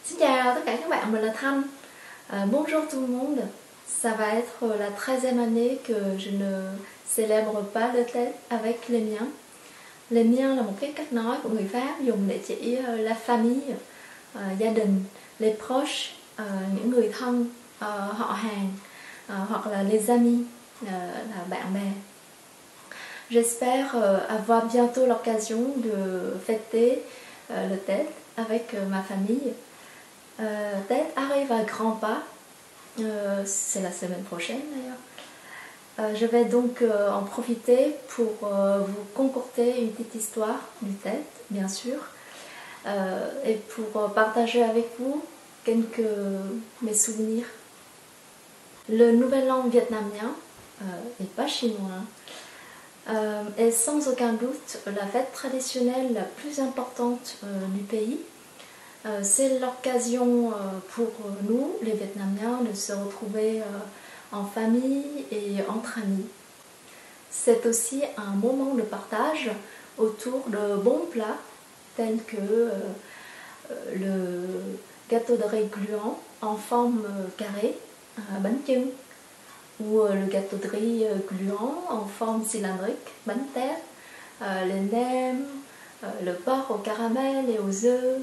Xin chào tất cả các bạn, mình là Thanh. Bonjour tout le monde. Ça va être la 13e année que je ne célèbre pas le Tết avec les miens. Les miens là một cái cách nói của người Pháp dùng để chỉ la famille, gia đình, les proches, những người thân, họ hàng, hoặc là les amis, là bạn bè. J'espère avoir bientôt l'occasion de fêter le Tết avec ma famille. Tết arrive à grands pas, c'est la semaine prochaine d'ailleurs. Je vais donc en profiter pour vous concocter une petite histoire du Tết, bien sûr, et pour partager avec vous quelques mes souvenirs. Le nouvel an vietnamien, et pas chinois, est sans aucun doute la fête traditionnelle la plus importante du pays. C'est l'occasion pour nous, les Vietnamiens, de se retrouver en famille et entre amis. C'est aussi un moment de partage autour de bons plats tels que le gâteau de riz gluant en forme carrée, bánh chưng, ou le gâteau de riz gluant en forme cylindrique, bánh tét, les nems, le porc au caramel et aux œufs,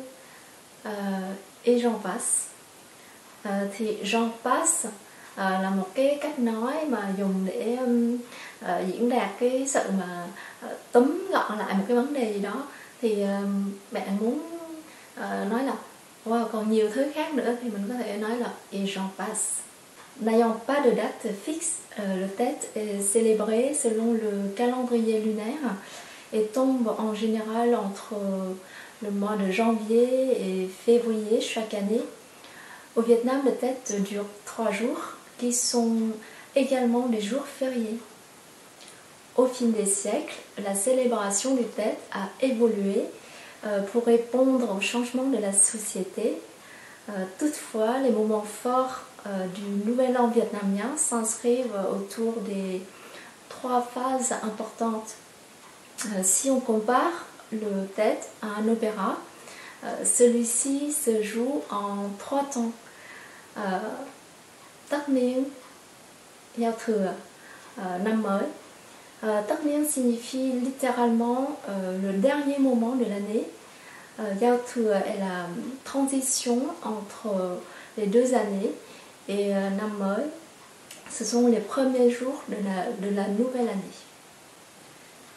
et j'en passe. Thì j'en passe là một cái cách nói mà dùng để diễn đạt cái sự mà túm gọn lại một cái vấn đề gì đó. Thì bạn muốn nói là wow, còn nhiều thứ khác nữa thì mình có thể nói là et j'en passe. N'ayant pas de date fixe, le Tết est célébré selon le calendrier lunaire et tombe en général entre le mois de janvier et février chaque année. Au Vietnam, le Tết dure 3 jours, qui sont également des jours fériés. Au fil des siècles, la célébration du Tết a évolué pour répondre aux changements de la société. Toutefois, les moments forts du Nouvel An vietnamien s'inscrivent autour des 3 phases importantes. Si on compare le Tết à un opéra, celui-ci se joue en 3 temps. Tất niên, giao thừa, năm mới. Tất niên signifie littéralement le dernier moment de l'année. Giao thừa est la transition entre les 2 années, et năm mới, ce sont les premiers jours de la nouvelle année.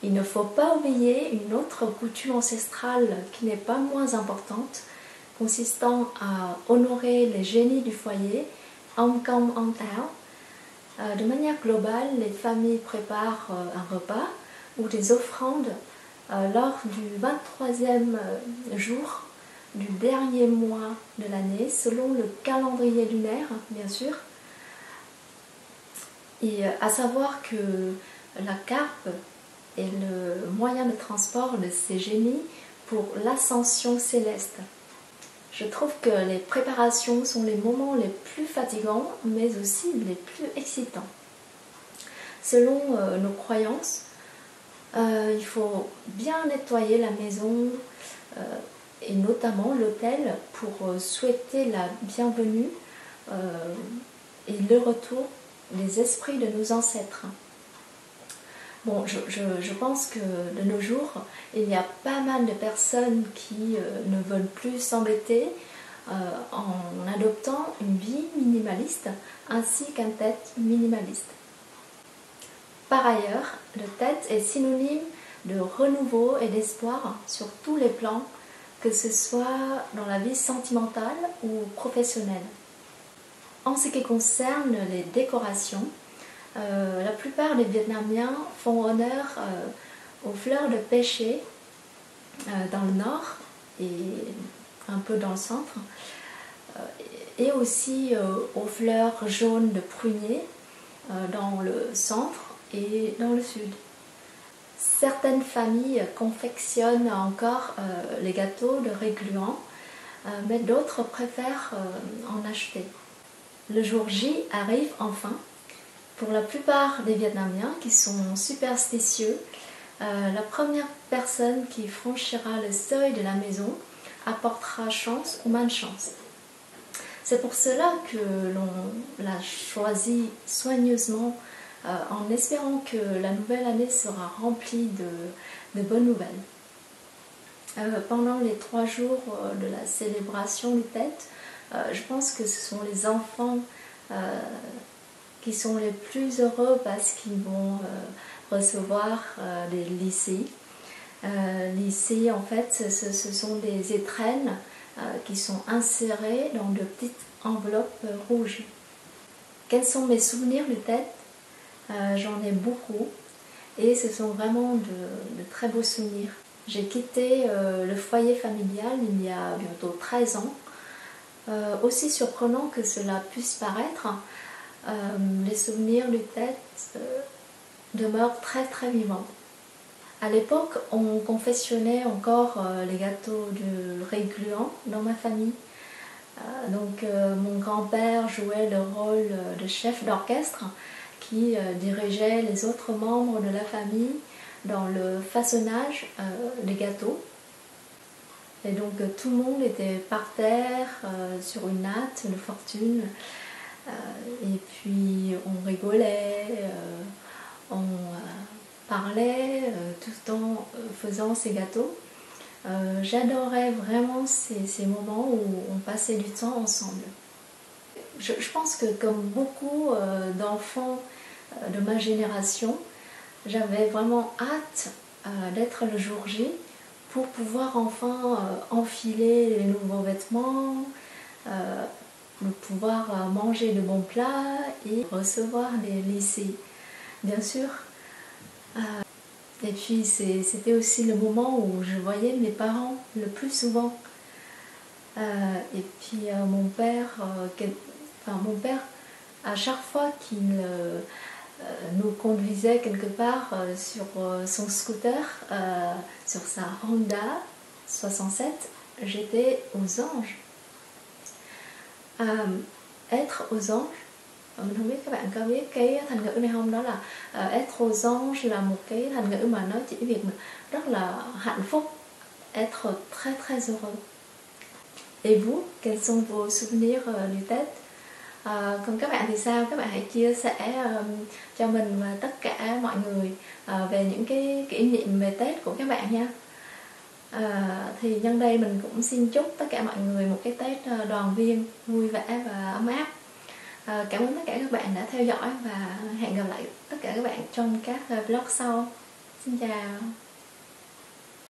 Il ne faut pas oublier une autre coutume ancestrale qui n'est pas moins importante, consistant à honorer les génies du foyer, Ông Công Ông Táo. De manière globale, les familles préparent un repas ou des offrandes lors du 23e jour du dernier mois de l'année, selon le calendrier lunaire, bien sûr. Et à savoir que la carpe est le moyen de transport de ces génies pour l'ascension céleste. Je trouve que les préparations sont les moments les plus fatigants, mais aussi les plus excitants. Selon nos croyances, il faut bien nettoyer la maison et notamment l'autel pour souhaiter la bienvenue et le retour des esprits de nos ancêtres. Bon, je pense que de nos jours, il y a pas mal de personnes qui ne veulent plus s'embêter en adoptant une vie minimaliste ainsi qu'un Tết minimaliste. Par ailleurs, le Tết est synonyme de renouveau et d'espoir sur tous les plans, que ce soit dans la vie sentimentale ou professionnelle. En ce qui concerne les décorations, la plupart des Vietnamiens font honneur aux fleurs de pêcher dans le nord et un peu dans le centre, et aussi aux fleurs jaunes de prunier dans le centre et dans le sud. Certaines familles confectionnent encore les gâteaux de riz gluant, mais d'autres préfèrent en acheter. Le jour J arrive enfin. Pour la plupart des Vietnamiens qui sont superstitieux, la première personne qui franchira le seuil de la maison apportera chance ou malchance. C'est pour cela que l'on l'a choisi soigneusement en espérant que la nouvelle année sera remplie de bonnes nouvelles. Pendant les 3 jours de la célébration du Tết, je pense que ce sont les enfants qui sont les plus heureux parce qu'ils vont recevoir des lycées. Lycées, en fait, ce sont des étrennes qui sont insérées dans de petites enveloppes rouges. Quels sont mes souvenirs du Tết? J'en ai beaucoup et ce sont vraiment de très beaux souvenirs. J'ai quitté le foyer familial il y a bientôt 13 ans. Aussi surprenant que cela puisse paraître, les souvenirs du Tết demeurent très très vivants. À l'époque, on confectionnait encore les gâteaux de riz gluant dans ma famille. Donc mon grand-père jouait le rôle de chef d'orchestre qui dirigeait les autres membres de la famille dans le façonnage des gâteaux. Et donc tout le monde était par terre sur une natte de fortune. Et puis on rigolait, on parlait tout en faisant ces gâteaux. J'adorais vraiment ces moments où on passait du temps ensemble. Je pense que comme beaucoup d'enfants de ma génération, j'avais vraiment hâte d'être le jour J pour pouvoir enfin enfiler les nouveaux vêtements, de pouvoir manger de bons plats et recevoir des lycées, bien sûr. Et puis c'était aussi le moment où je voyais mes parents le plus souvent. Et puis mon père, à chaque fois qu'il nous conduisait quelque part sur son scooter, sur sa Honda 67, j'étais aux anges. Être aux anges, mình không biết các bạn có biết cái thành ngữ này không, đó là être aux anges là một cái thành ngữ mà nó chỉ việc mình rất là hạnh phúc, être très très heureux. Et vous, quels sont vos souvenirs du Tết? Còn các bạn thì sao? Các bạn hãy chia sẻ cho mình và tất cả mọi người về những cái kỷ niệm về Tết của các bạn nha. Thì nhân đây mình cũng xin chúc tất cả mọi người một cái Tết đoàn viên, vui vẻ và ấm áp. Cảm ơn tất cả các bạn đã theo dõi và hẹn gặp lại tất cả các bạn trong các vlog sau. Xin chào.